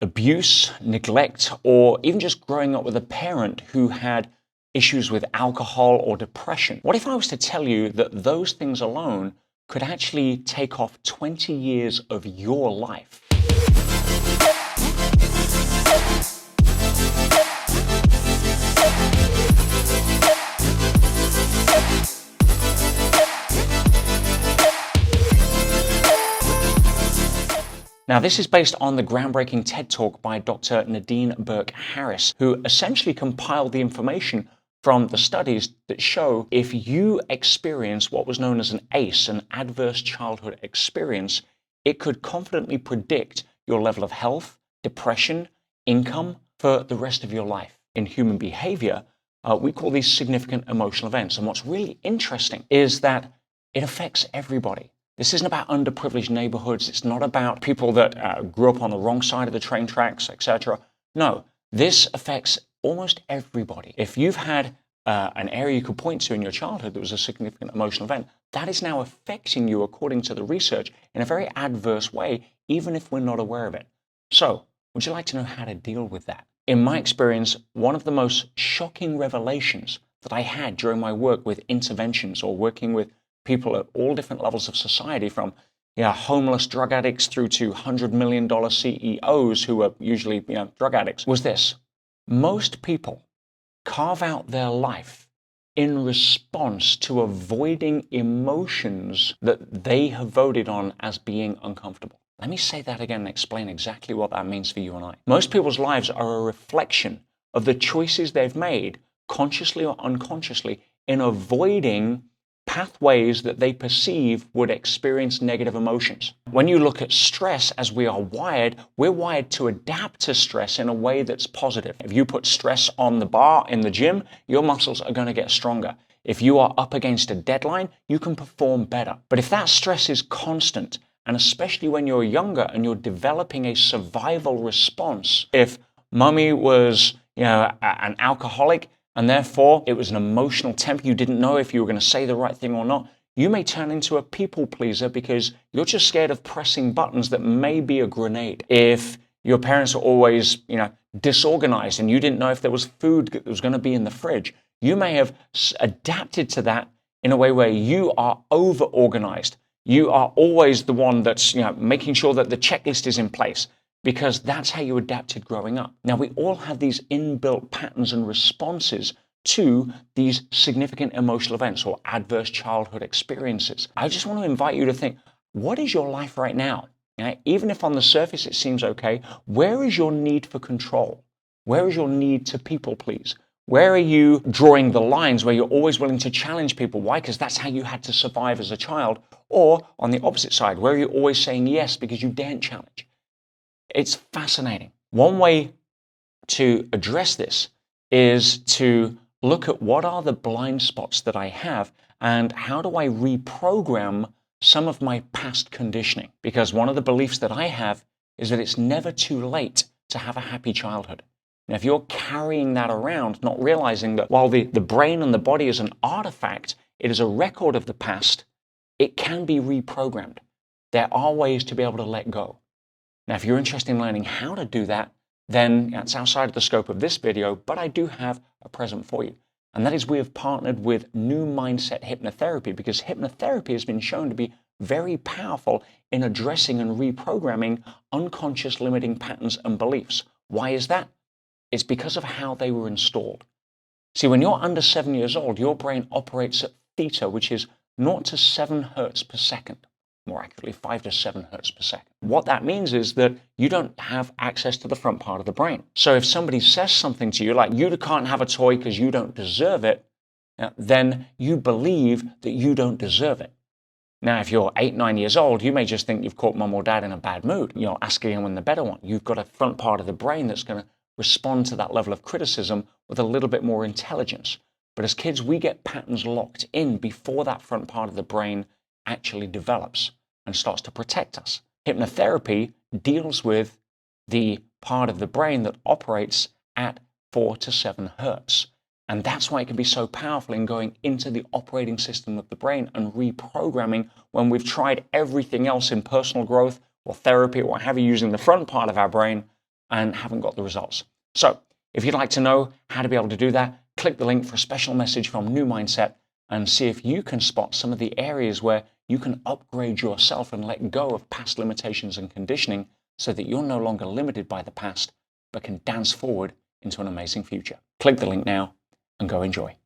abuse, neglect, or even just growing up with a parent who had issues with alcohol or depression. What if I was to tell you that those things alone could actually take off 20 years of your life? Now, this is based on the groundbreaking TED Talk by Dr. Nadine Burke-Harris, who essentially compiled the information from the studies that show if you experience what was known as an ACE, an adverse childhood experience, it could confidently predict your level of health, depression, income for the rest of your life. In human behavior, we call these significant emotional events. And what's really interesting is that it affects everybody. This isn't about underprivileged neighborhoods. It's not about people that grew up on the wrong side of the train tracks, etc. No, this affects almost everybody. If you've had an area you could point to in your childhood that was a significant emotional event, that is now affecting you, according to the research, in a very adverse way, even if we're not aware of it. So, would you like to know how to deal with that? In my experience, one of the most shocking revelations that I had during my work with interventions or working with people at all different levels of society, from homeless drug addicts through to $100 million CEOs who are usually drug addicts, was this. Most people carve out their life in response to avoiding emotions that they have voted on as being uncomfortable. Let me say that again and explain exactly what that means for you and I. Most people's lives are a reflection of the choices they've made, consciously or unconsciously, in avoiding pathways that they perceive would experience negative emotions. When you look at stress as we are wired, we're wired to adapt to stress in a way that's positive. If you put stress on the bar in the gym, your muscles are going to get stronger. If you are up against a deadline, you can perform better. But if that stress is constant, and especially when you're younger and you're developing a survival response, if mommy was an alcoholic, and therefore it was an emotional temper, you didn't know if you were going to say the right thing or not, you may turn into a people pleaser because you're just scared of pressing buttons that may be a grenade. If your parents are always, disorganized and you didn't know if there was food that was going to be in the fridge, you may have adapted to that in a way where you are over-organized. You are always the one that's, making sure that the checklist is in place, because that's how you adapted growing up. Now, we all have these inbuilt patterns and responses to these significant emotional events or adverse childhood experiences. I just want to invite you to think, what is your life right now? Even if on the surface it seems okay, where is your need for control? Where is your need to people please? Where are you drawing the lines where you're always willing to challenge people? Why? Because that's how you had to survive as a child. Or on the opposite side, where are you always saying yes because you daren't challenge? It's fascinating. One way to address this is to look at what are the blind spots that I have and how do I reprogram some of my past conditioning. Because one of the beliefs that I have is that it's never too late to have a happy childhood. Now, if you're carrying that around, not realizing that while the brain and the body is an artifact, it is a record of the past, it can be reprogrammed. There are ways to be able to let go. Now, if you're interested in learning how to do that, then that's outside of the scope of this video, but I do have a present for you. And that is we have partnered with New Mindset Hypnotherapy, because hypnotherapy has been shown to be very powerful in addressing and reprogramming unconscious limiting patterns and beliefs. Why is that? It's because of how they were installed. See, when you're under 7 years old, your brain operates at theta, which is 0 to 7 hertz per second. More accurately, 5 to 7 hertz per second. What that means is that you don't have access to the front part of the brain. So if somebody says something to you like, you can't have a toy because you don't deserve it, then you believe that you don't deserve it. Now, if you're 8, 9 years old, you may just think you've caught mom or dad in a bad mood. You're asking them when the better one. You've got a front part of the brain that's going to respond to that level of criticism with a little bit more intelligence. But as kids, we get patterns locked in before that front part of the brain actually develops and starts to protect us. Hypnotherapy deals with the part of the brain that operates at 4 to 7 hertz. And that's why it can be so powerful in going into the operating system of the brain and reprogramming when we've tried everything else in personal growth or therapy or what have you using the front part of our brain. and haven't got the results. So if you'd like to know how to be able to do that, click the link for a special message from New Mindset and see if you can spot some of the areas where you can upgrade yourself and let go of past limitations and conditioning so that you're no longer limited by the past, but can dance forward into an amazing future. Click the link now and go enjoy.